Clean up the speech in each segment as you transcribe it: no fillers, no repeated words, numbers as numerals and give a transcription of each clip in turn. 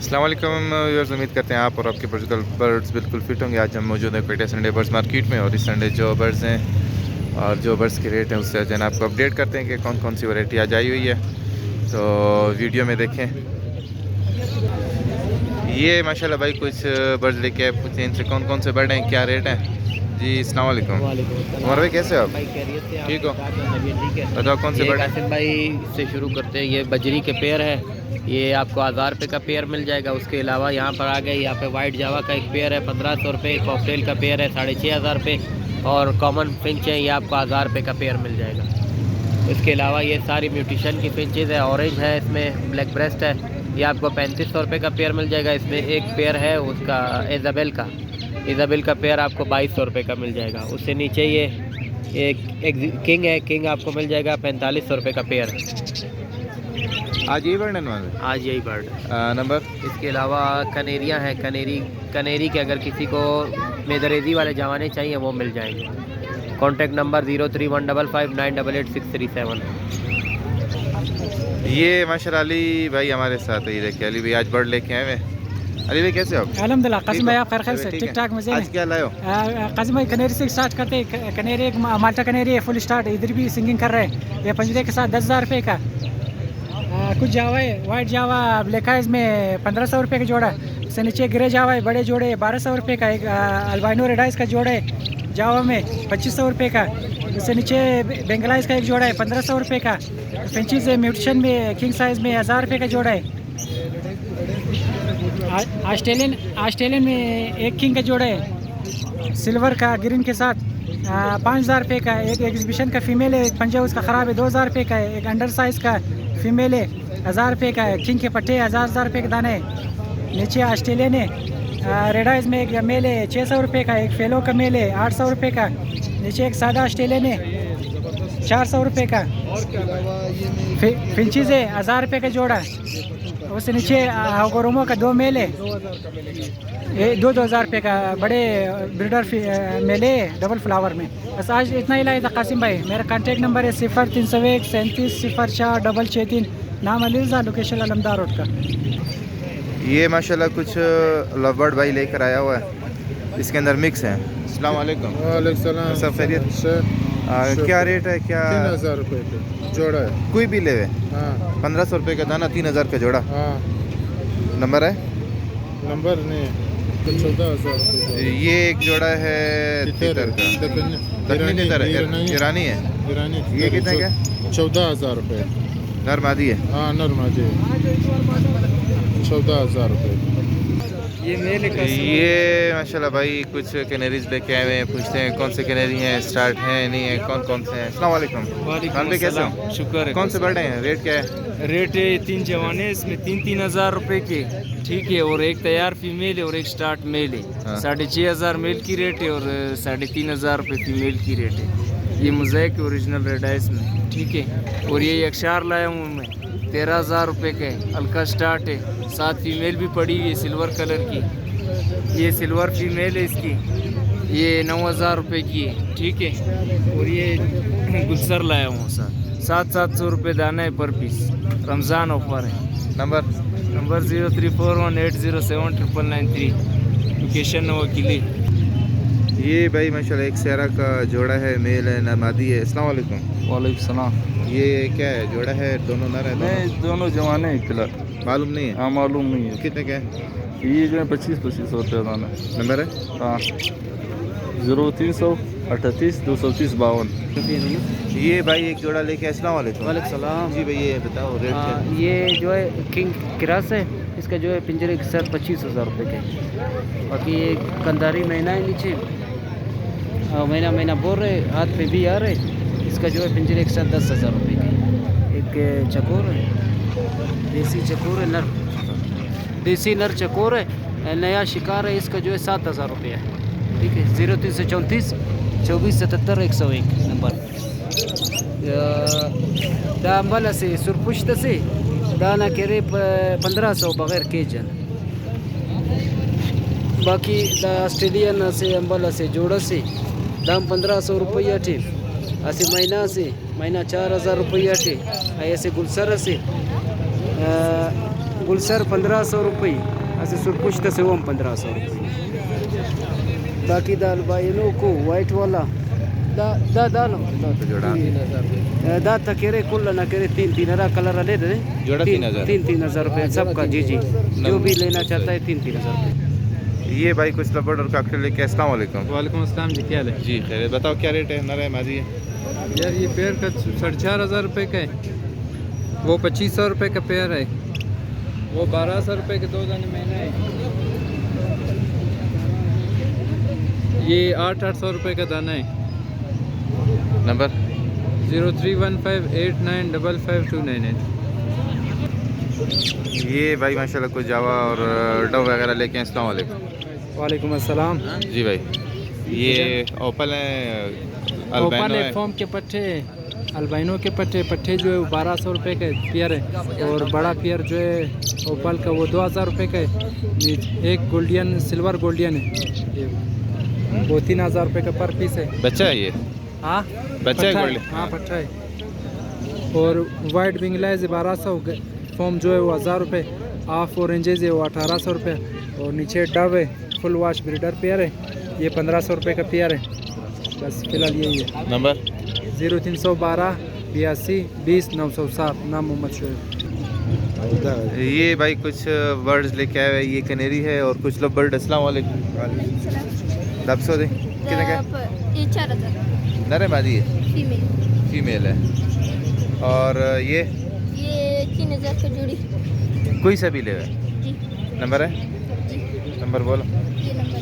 अस्सलाम वालेकुम व्यूअर्स, उम्मीद करते हैं आप और आपके पर्सनल बर्ड्स बिल्कुल फिट होंगे। आज हम मौजूद हैं कोयटा संडे बर्ड्स मार्केट में और इस संडे जो बर्ड्स हैं और जो बर्ड्स के रेट हैं उससे जो है आपको अपडेट करते हैं कि कौन कौन सी वैरायटी आज आई हुई है। तो वीडियो में देखें। ये माशाल्लाह भाई कुछ बर्ड्स लेके आए, पूछते हैं इनसे कौन कौन से बर्ड हैं, क्या रेट हैं। जी अस्सलाम वालेकुम। उमर भाई कैसे हो आप? ठीक हो? बताओ कौन से बर्ड हैं? कासिम भाई से शुरू करते हैं। ये बजरी के पेड़ है, ये आपको 1000 रुपये का पेयर मिल जाएगा। उसके अलावा यहाँ पर आ गए, यहाँ पे वाइट जावा का एक पेयर है 1500 रुपये, कॉकटेल का पेयर है 6500 रुपये और कॉमन फिंच है, ये आपको 1000 रुपये का पेयर मिल जाएगा। इसके अलावा ये सारी म्यूटिशन की फिंचेज है, ऑरेंज है, इसमें ब्लैक ब्रेस्ट है, ये आपको 3500 रुपये का पेयर मिल जाएगा। इसमें एक पेयर है उसका इज़ाबेल का पेयर आपको 2200 रुपये का मिल जाएगा। उससे नीचे ये एक किंग है, किंग आपको मिल जाएगा 4500 रुपये का पेयर। आज यही बर्ड है? आज यही बर्ड नंबर। इसके अलावा कनेरियाँ हैं, कनेरी के अगर किसी को मेदरेजी वाले जवाने चाहिए वो मिल जाएंगे। Contact number 031559888637। ये माशाल्लाह अली भाई हमारे साथ है। ये देखिए अली भाई आज बर्ड लेके आए हैं। अली भाई कैसे हो आप? अल्हम्दुलिल्लाह। कासिम भाई आप खैर से ठीक ठाक मजे में? आज क्या लाए हो? कासिम भाई कनेरी से स्टार्ट करते हैं। कनेरी एक माल्टा कनेरी है फुल स्टार्ट, इधर भी सिंगिंग कर रहे हैं। ये पंजरे के साथ 10,000 रुपये का। कुछ जावा है, वाइट जावा ब्लैक आइज में 1500 रुपये का जोड़ा। इससे नीचे ग्रे जावा है, बड़े जोड़े 1200 रुपये का। एक अल्बाइनो रेडाइज का जोड़ा है जावा में 2500 रुपये का। इससे नीचे बेंगलाइज का एक जोड़ा है 1500 रुपये का। फिंचीज है म्यूटेशन में किंग साइज में 1000 रुपये का जोड़ा है। ऑस्ट्रेलियन में एक किंग का जोड़ा है सिल्वर का ग्रीन के साथ 5000 रुपये का। एक एग्जीबिशन का फीमेल है, एक पंजा उसका ख़राब है 2000 रुपये का है। एक अंडर साइज़ का फीमेल है 1000 रुपये का है। किंग के पट्टे 1000 रुपये के दाने है। नीचे ऑस्ट्रेलियन है रेड आइज में एक मेल है 600 रुपये का। एक फेलो का मेल है 800 रुपये का। नीचे एक सादा ऑस्ट्रेलियन है 400 रुपये का। फिंचीज है 1000 रुपये का जोड़ा। उससे नीचे गोरोमो का 2 मेल है, ये 2000 रुपये का। बड़े ब्रीडर मेले डबल फ्लावर में। बस आज इतना ही लाया था कासिम भाई। मेरा कॉन्टैक्ट नंबर है 0301 37 04 663। नाम अलीजा, लोकेशन अलमदार रोड का। ये माशाल्लाह कुछ लव बर्ड भाई लेकर आया हुआ है, इसके अंदर मिक्स है। अस्सलाम वालेकुम। वालेकुम सलाम। सब खैरियत? क्या रेट है? क्या 3000 रुपये का जोड़ा है। कोई भी लेवे? हाँ 1500 रुपये का दाना, 3000 का जोड़ा। हाँ नंबर है? नंबर नहीं तो 14000 रुपये। ये एक जोड़ा है तीतर का, दक्षिणी तीतर है, ईरानी है। ये कितने का? 14000 रुपये। नर मादी है? हाँ नरमादी 14000 रुपये। ये मेल ये माशाल्लाह भाई कुछ कैनरीज लेके आए हुए हैं। पूछते हैं कौन से कैनरी हैं, स्टार्ट हैं नहीं है, कौन कौन से हैं। अस्सलाम वालेकुम। खान भाई कैसे हो? शुक्र है। कौन से बर्ड हैं? रेट क्या है? रेट है 3 जवाने, इसमें 3-3000 रुपये के, ठीक है। और एक तैयार फीमेल है और एक स्टार्ट मेल है। हाँ। 6500 मेल की रेट है और 3500 रुपये फीमेल की रेट है। ये मोज़ेक ओरिजिनल रेड आइस में, ठीक है। और ये अक्षार लाया हूँ मैं 13000 रुपये का है, हल्का स्टार्ट है। 7 फीमेल भी पड़ी हुई है सिल्वर कलर की। ये सिल्वर फीमेल है इसकी, ये 9000 रुपये की है, ठीक है। और ये गुलसर लाया हूँ सर, 700 रुपये दाना है पर पीस। रमज़ान ऑफर है। नंबर 0341807993। लोकेशन वकीली। ये भाई माशाल्लाह एक सेरा का जोड़ा है, मेल है, नरमादी है। अस्सलाम वालेकुम। वालेकुम सलाम। ये क्या है? जोड़ा है, दोनों नर है? नहीं दोनों जवाने हैं फिलहाल। मालूम नहीं है? हाँ मालूम नहीं है। कितने का है? ये जो है 25-25 रुपये दाना। नंबर है? हाँ 0338 230 52। ये भाई एक जोड़ा लेके। अस्सलाम वालेकुम। वालेकुम सलाम। जी भाई ये बताओ रेट क्या है? ये जो है किंग क्रास है, इसका जो है पिंजरे के साथ 25000 रुपये का है। बाकी ये कंधारी मैना है नीचे, मैना बोल रहे, हाथ पे भी आ रहे। इसका जो है पिंजरे के साथ 10000 रुपये का है। एक चकोर है, देसी चकोर है, देसी नर चकोर है, नया शिकार है। इसका जो है 7000 रुपये है, ठीक है। 0334 2477 101 नंबर। दाम्बला से सुरपुश्त से दाना केरे 1500 बगैर केजन। बाकी ऑस्ट्रेलियन से अम्बला से जोड़ा से दाम 1500 रुपया थे। ऐसे महीना 4000 रुपया थे। ऐसे गुलसर से पुलसर 1500 रुपये ऐसे सुरपुश्त से वो 1500 रुपये बाकी दाल बाइनो को वाइट वाला दा दा दाल जोड़ा दा तकेरे कुल ना करे 3-3 कलर ले दे जोड़ा 3000 3-3000 रुपये सबका जी जी जो भी लेना चाहता है 3-3000 रुपये। ये भाई कुछ लबड़ और काकड़े लेके अस्सलाम वालेकुम। वालेकुम अस्सलाम जी, क्या हाल है? जी खैर, बताओ क्या रेट है? नर है मादी है? यार ये पेयर का 4,500 रुपये का है, वो 2500 रुपये का पेयर है, वो 1200 रुपये के 2 दाने महीना है, ये 800 रुपये का दाना है। नंबर 031589552998। ये भाई माशाल्लाह कुछ जावा और डव वगैरह लेके हैं। अस्सलाम वालेकुम। वालेकुम अस्सलाम। जी भाई, ये ओपल है, अल्बाइनो है, फॉर्म के पट्टे अल्बाइनो के पट्टे जो है वो 1200 रुपये का पेयर है और बड़ा पेयर जो है ओपल का वो 2000 रुपये का है। एक गोल्डियन सिल्वर गोल्डियन है वो 3000 रुपये का पर पीस है। बच्चा है ये? हाँ बच्चा है गोल्ड? हाँ पट्टा है। और वाइट बिंगलाइज 1200, फॉर्म जो है वो 1000 रुपये, हाफ ऑरेंजेज है वो 1800 रुपये और नीचे डव है फुल वॉश ब्रीडर पेयर है, ये 1500 रुपये का पेयर है। बस फिलहाल यही है। नंबर 0312 82 20 907। नाम मोहम्मद शोएब। ये भाई कुछ बर्ड्स लेके आए हुए हैं। ये कनेरी है और कुछ लोग बर्ड। अस्सलाम वालेकुम। दबसो दे कितने का? ये 4000 नर है मादी है? फीमेल। फीमेल है। और ये 3000 का जोड़ी। कोई सा भी ले हुआ? जी नंबर है? जी, नंबर बोलो। ये नंबर।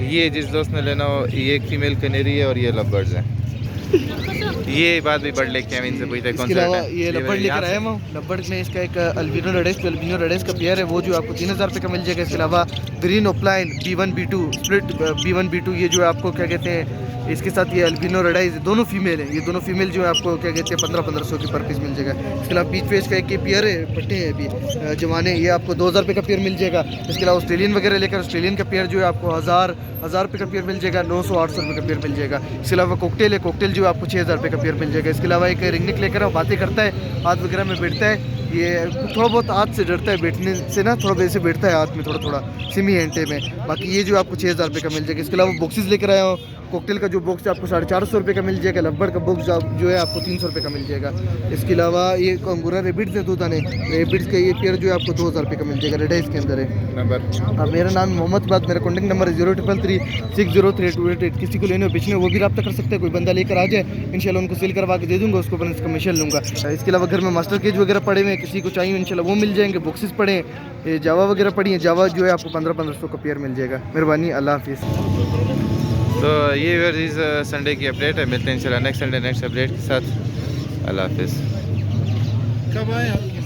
ये जिस दोस्त ने लेना हो, ये एक फीमेल कनेरी है और ये लव बर्ड्स हैं। ये बात भी बर्ड लेके आए, इनसे पूछते कौन सा है। ये लबर्ड लेकर आया हूँ। लबर्ड में इसका एक अल्बिनो रेडेस का पेयर है, वो जो आपको 3000 रुपये का मिल जाएगा। इसके अलावा green opaline B1 B2 split B1 B2 ये जो आपको क्या कहते हैं, इसके साथ ये अल्बिनो रेडाइज दोनों फीमेल है। ये दोनों फीमेल जो है आपको क्या कहते हैं 1500 के पर पीस मिल जाएगा। इसके अलावा बीच पे इसका एक पेयर है, पट्टे हैं अभी जमाने, ये आपको 2000 रुपये का पेयर मिल जाएगा। इसके अलावा ऑस्ट्रेलियन वगैरह लेकर ऑस्ट्रेलियन का पेयर जो है आपको 1000 रुपये का पेयर मिल जाएगा। 900-800 रुपये का पेयर मिल जाएगा। इसके अलावा कोकटेल है, कोकटेल जो आपको 6000 रुपये का पेयर मिल जाएगा। इसके अलावा एक रिंगनेक लेकर आप बातें करता है, हाथ वगैरह में बैठता है, ये थोड़ा बहुत हाथ से डरता है, बैठने से ना थोड़ा वैसे बैठता है हाथ में थोड़ा सिमी एंटे में। बाकी ये जो आपको 6000 रुपये का मिल जाएगा। इसके अलावा बॉक्सेस लेकर आया हूँ। कोकटेल का जो बॉक्स है आपको 450 रुपये का मिल जाएगा। लब्बड़ का बॉक्स जो है आपको 300 रुपये का मिल जाएगा। इसके अलावा ये अंगूरा रेबिट्स है, 2 दाने रेबिट्स का ये पेयर जो है आपको 2000 रुपये का मिल जाएगा। रेडाइस के अंदर है। नंबर मेरा नाम मोहम्मद बात, मेरा कॉन्टैक्ट नंबर है 0333603288। किसी को लेने हो बेचने वो भी रब्ता कर सकते हैं। कोई बंदा लेकर आ जाए, इंशाल्लाह उनको सेल करवा के दे दूंगा, उसको अपन कमीशन लूँगा। इसके अलावा घर में मास्टर केज वगैरह पड़े हुए हैं, किसी को चाहिए इंशाल्लाह वो मिल जाएंगे। बॉक्सेस पड़े हैं, ये जावा वगैरह पड़ी है, जावा जो है आपको 1500 का पेयर मिल जाएगा। मेहरबानी, अल्लाह हाफिज़। तो ये इस संडे की अपडेट है। मिलते हैं इंशाल्लाह नेक्स्ट संडे नेक्स्ट अपडेट के साथ। अल्लाह हाफिज़। कब आए आप?